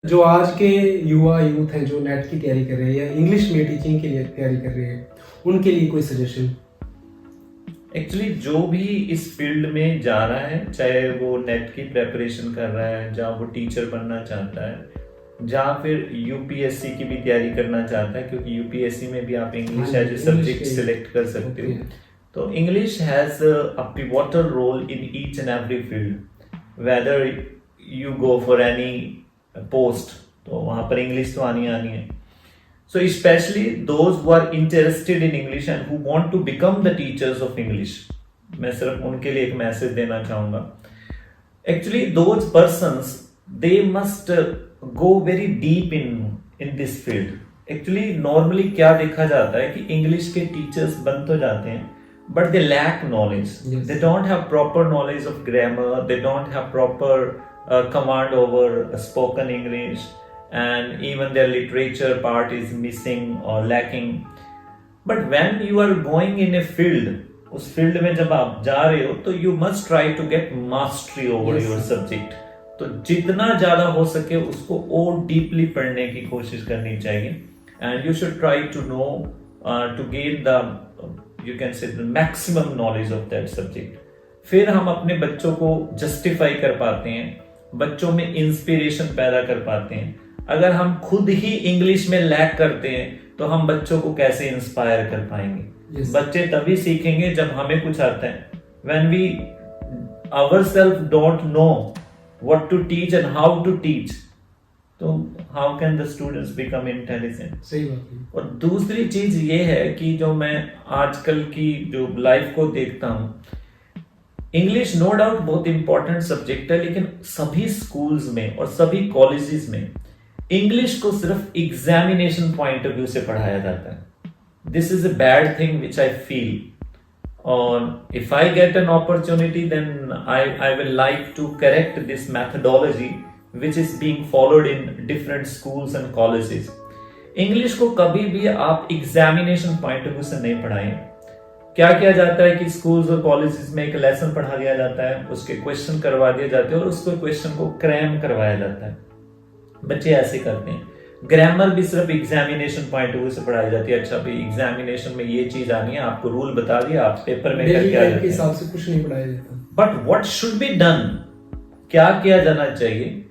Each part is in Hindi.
जो आज के युवा यूथ हैं जो नेट की तैयारी कर रहे हैं या इंग्लिश में टीचिंग के लिए तैयारी कर रहे हैं, उनके लिए कोई सजेशन? एक्चुअली जो भी इस फील्ड में जा रहा है, चाहे वो नेट की प्रेपरेशन कर रहा है, जहाँ वो टीचर बनना चाहता है, जहाँ फिर यूपीएससी की भी तैयारी करना चाहता है, क्योंकि यूपीएससी में भी आप English as a subject select कर सकते हो। तो English has a pivotal role in each and every field, whether you go for any post, तो वहां पर इंग्लिश तो आनी है। So especially those who are interested in English and who want to become the teachers of English, मैं सिर्फ उनके लिए एक मैसेज देना चाहूंगा। Actually those persons, they must go very deep in this field. Actually normally क्या देखा जाता है कि इंग्लिश के टीचर्स बन तो जाते हैं, but they lack knowledge. Yes. They don't have proper knowledge of grammar. They don't have proper command over spoken English. And even their literature part is missing or lacking. But when you are going in a field, उस फील्ड में जब आप जा रहे हो तो you must try to get mastery over your subject. तो जितना ज्यादा हो सके उसको और डीपली पढ़ने की कोशिश करनी चाहिए, and you should try to know to gain the you can say the maximum knowledge of that subject. फिर हम अपने बच्चों को जस्टिफाई कर पाते हैं, बच्चों में इंस्पिरेशन पैदा कर पाते हैं। अगर हम खुद ही इंग्लिश में लैक करते हैं तो हम बच्चों को कैसे इंस्पायर कर पाएंगे? yes. बच्चे तभी सीखेंगे जब हमें कुछ आता है। When we ourselves don't know what to teach and how to teach, तो how can the students become intelligent? सही बात है। और दूसरी चीज ये है कि जो मैं आजकल की जो लाइफ को देखता हूँ, इंग्लिश नो डाउट बहुत इंपॉर्टेंट सब्जेक्ट है, लेकिन सभी स्कूल्स में और सभी कॉलेजेस में इंग्लिश को सिर्फ एग्जामिनेशन पॉइंट ऑफ व्यू से पढ़ाया जाता है। This is a bad thing which I feel, और if I get an opportunity then I will like to correct this methodology which is being followed in different schools and colleges. English को कभी भी आप एग्जामिनेशन पॉइंट ऑफ व्यू से नहीं पढ़ाएं। क्या किया जाता है कि स्कूल्स और कॉलेजेस में एक लेसन पढ़ा दिया जाता है, उसके क्वेश्चन करवा दिए जाते हैं और उसको क्वेश्चन को क्रैम करवाया जाता है। बच्चे ऐसे करते हैं। ग्रामर भी सिर्फ एग्जामिनेशन पॉइंट ऑफ व्यू से पढ़ाई जाती है। अच्छा भाई एग्जामिनेशन में ये चीज आनी है, आपको रूल बता दिया, आप पेपर में करके आ जाते हैं। हिसाब से कुछ नहीं पढ़ाया जाता। But what should be done, क्या किया जाना चाहिए?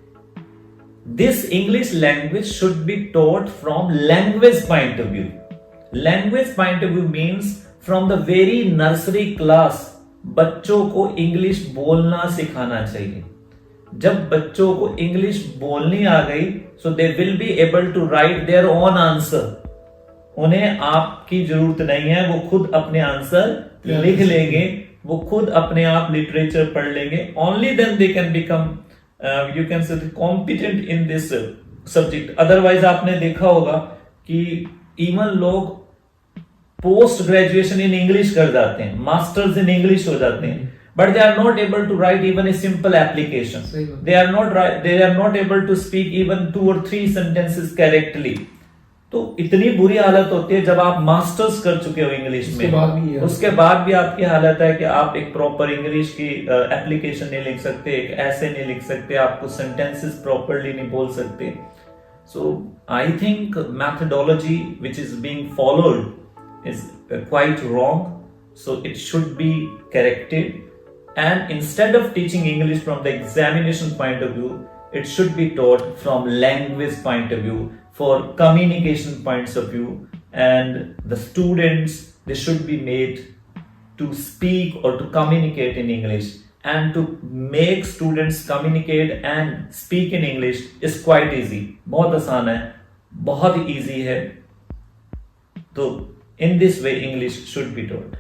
This English language should be taught from language point of view. Language point of view means from the very nursery class बच्चों को इंग्लिश बोलना सिखाना चाहिए। जब बच्चों को इंग्लिश बोलनी आ गई, so they will be able to write their own answer. उन्हें आपकी जरूरत नहीं है, वो खुद अपने आंसर लिख लेंगे, वो खुद अपने आप लिटरेचर पढ़ लेंगे। Only then they can become you can say competent in this subject. Otherwise आपने देखा होगा कि इवन लोग पोस्ट ग्रेजुएशन इन इंग्लिश कर जाते हैं, मास्टर्स इन इंग्लिश हो जाते हैं, but they are not able to write even a simple application. They are not able to speak even 2 or 3 sentences correctly. तो इतनी बुरी हालत होती है जब आप मास्टर्स कर चुके हो इंग्लिश में, उसके बाद भी आपकी हालत है कि आप एक प्रॉपर इंग्लिश की एप्लीकेशन नहीं लिख सकते, एक ऐसे नहीं लिख सकते, आपको सेंटेंसेस प्रॉपरली नहीं बोल सकते। So I think methodology which is being followed is quite wrong, so it should be corrected. And instead of teaching English from the examination point of view, it should be taught from language point of view, for communication points of view, and the students, they should be made to speak or to communicate in English. And to make students communicate and speak in English is quite easy. बहुत आसान है, बहुत easy है. तो in this way English should be taught.